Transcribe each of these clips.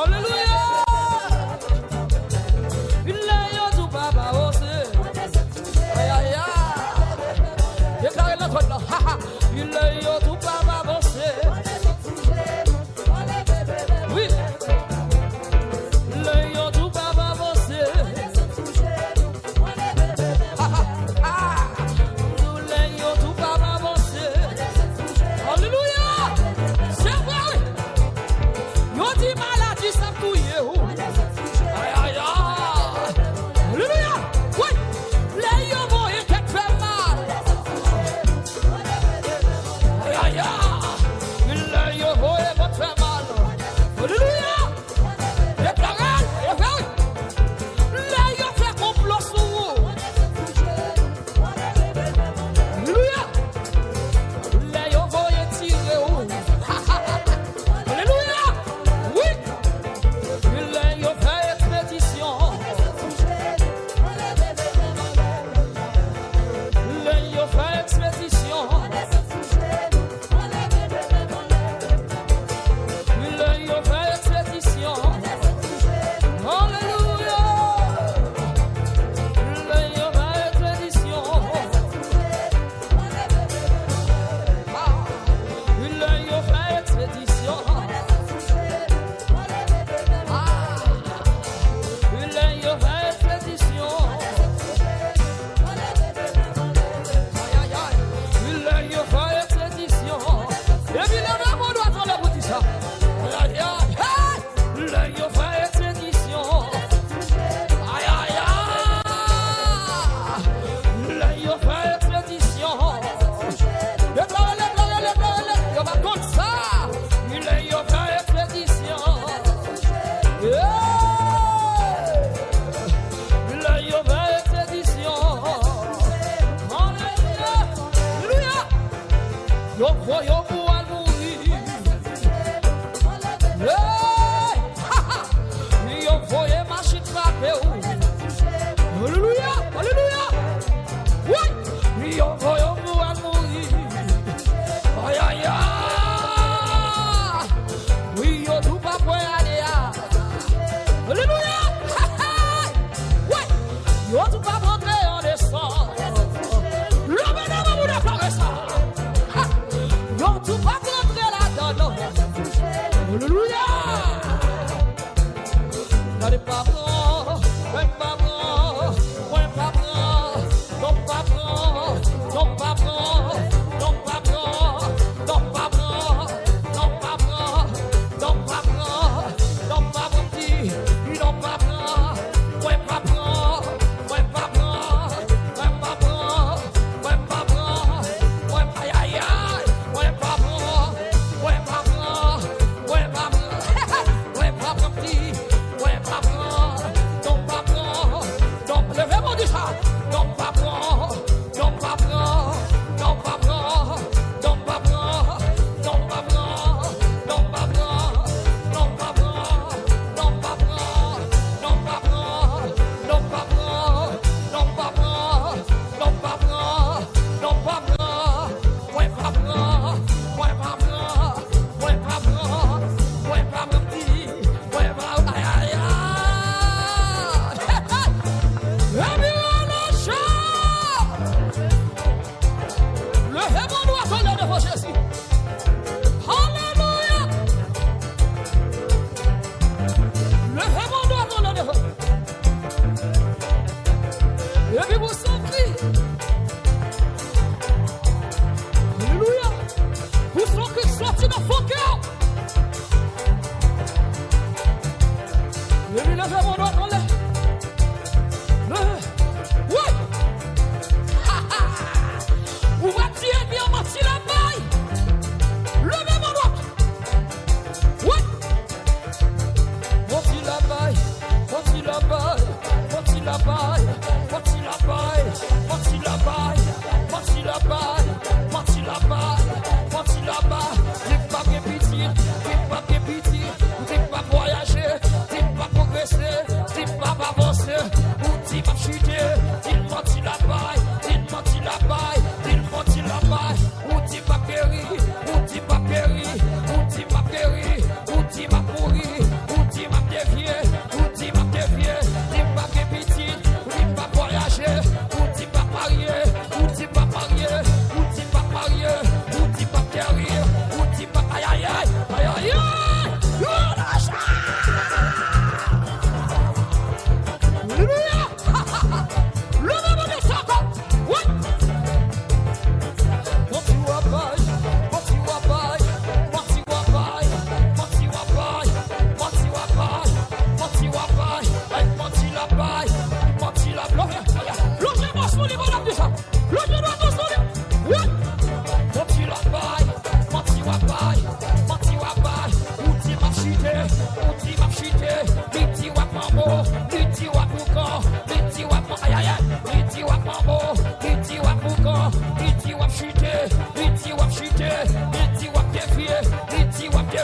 Alléluia.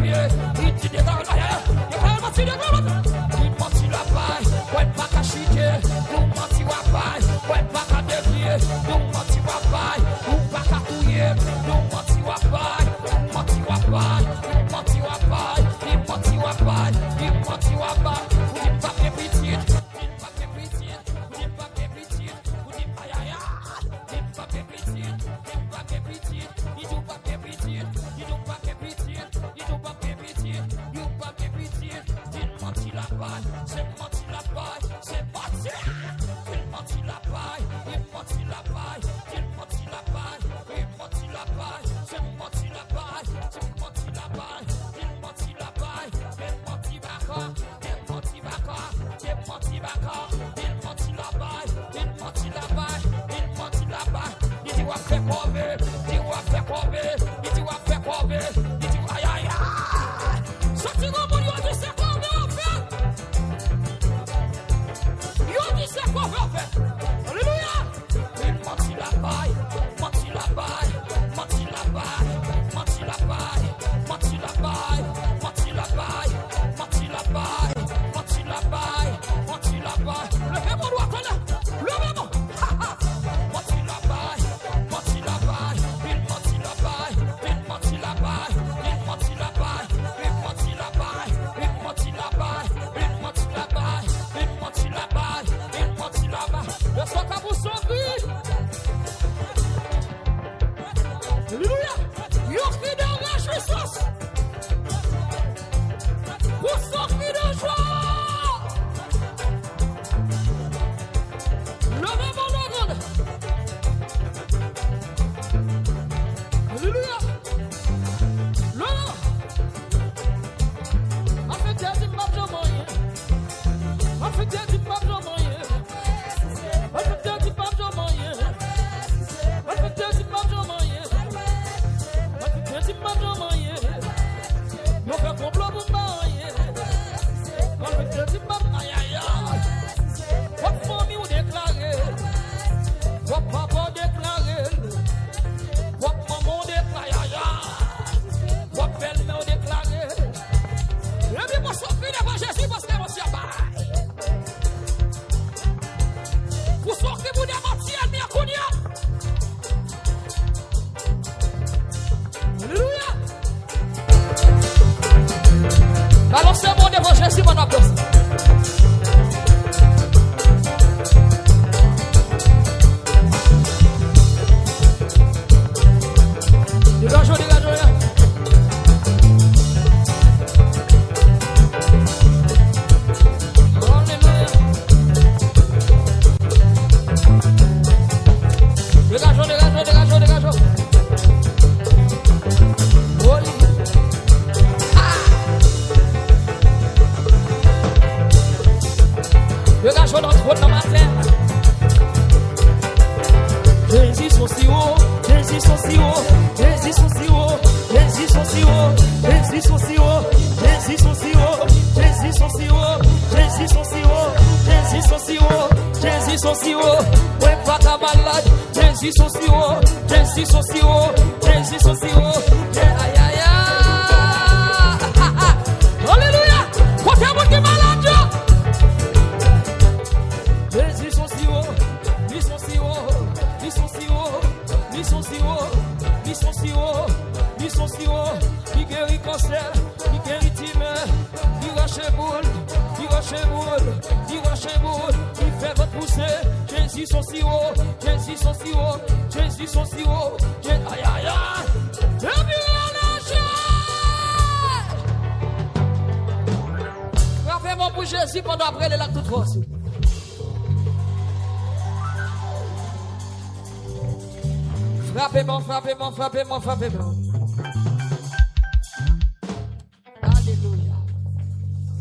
pieds, il dit des gars, il va mentir de gars. Il mentit la paille, ouais, pas qu'à chiquer, nous mentir la paille, ouais, pas qu'à dévier, nous mentir la paille, ou pas qu'à couiller, nous mentir la paille, mentir la paille, mentir la paille, il mentir la paille, il mentir la paille, vous dites pas que pitié, vous dites pas que pitié, vous dites pas que pitié, vous dites aïe aïe aïe, vous dites pas que pitié, vous dites pas que pitié, il dit pas que pitié, il dit pas que pitié, il dit pas que pitié, il dit pas que pitié, il mentit la paille, c'est mentir la paille, c'est mentir, il mentit la paille, il mentit la paille, il mentit la paille, il mentit la paille, c'est mentir la paille, c'est mentir la paille, il mentit la paille, il mentit baka, il mentit baka, il mentit baka, il mentit la paille, il mentit la paille, il mentit la paille, il dit wa faire quoi, il dit wa faire quoi, il dit wa faire quoi, il dit aïe aïe aïe, sorti dans mon lieu de c'est quoi on fait, yo dit c'est quoi on fait, alléluia, il mentit la paille, mentit la paille, mentit la paille, mentit la paille, mentit la paille, mentit la paille, mentit la paille, mentit la paille, mentit la paille, levez-moi doigt là, levez-moi, mentit la paille, mentit la paille, il mentit la paille, il mentit la paille, il mentit la paille, il mentit la paille, il mentit la paille, il mentit la paille, il mentit la paille, il mentit la paille, le soir qu'à vous sauver. Alléluia! Yo cri de réjouissance! Pour son cri de joie! Levez mon nom! Alléluia! Levez! En fait, t'es du pape de moyen. En fait, t'es du pape de moyen. En fait, t'es du pape de moyen. En fait, t'es du pape de moyen. Je pas de moyen, nous fait complot pour moyen. Quand je dis pas aïe aïe aïe, votre famille ou déclaré, votre papa déclaré, votre maman déclaré, aïe aïe, votre belle-mère déclaré. Le bien pour sortir devant Jésus parce que monsieur bail. Pour sortir pour démentir, mais à Kounia. Alléluia. Balancez mon devant Jésus, mon applaudissement. Dégagez, dégagez. Alléluia. Dégagez, dégagez, dégagez, dégagez. Dégagez notre route dans ma terre. Jésus sont si haut, Jésus sont si haut, Jésus sont si haut, Jésus sont si haut, Jésus sont si haut, Jésus sont si haut, Jésus sont si haut, Jésus sont si haut, Jésus sont si haut, Jésus sont si haut, ouais pas ta malade, Jésus sont si haut, Jésus sont si haut, Jésus sont si haut, aïe aïe aïe, alléluia, côté mon qui malade. Jésus sont si haut, ils sont si haut, ils sont si haut, ils sont si haut, ils sont si haut, ils sont si haut, ils guérit cancer, ils guérit tumeur, ils rachètent boule, ils rachètent boule, ils rachètent boule, ils fait votre pousser. Jésus sont si haut, Jésus sont si haut, Jésus sont si haut, aïe aïe aïe, le bien frappez-moi pour Jésus pendant après les lacs de trois. Frappez-moi, frappez-moi, frappez-moi, frappez-moi. Alléluia.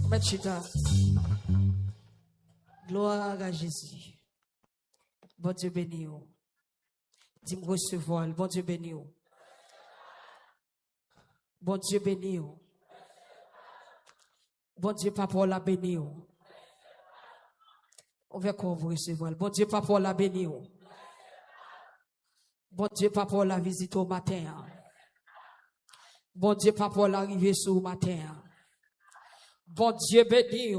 Machita. Gloire à Jésus. Bon Dieu béni. Dis-moi recevoir. Bon Dieu béni. Bon Dieu béni. Bon Dieu papa la béni. On veut qu'on vous recevoir. Bon Dieu papa la béni. Bon Dieu, papa, la visite au matin. Bon Dieu, pas pour l'arrivée sur le matin. Bon Dieu béni.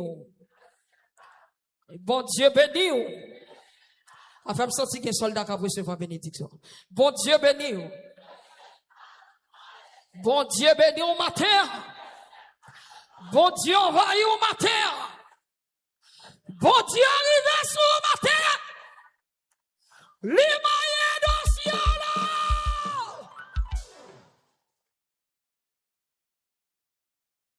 Bon Dieu béni. Enfin, me sentir qu'un soldat qui a recevoir bénédiction. Bon Dieu béni. Bon Dieu béni au matin. Bon Dieu envahi au matin. Bon Dieu arrivé sur le matin.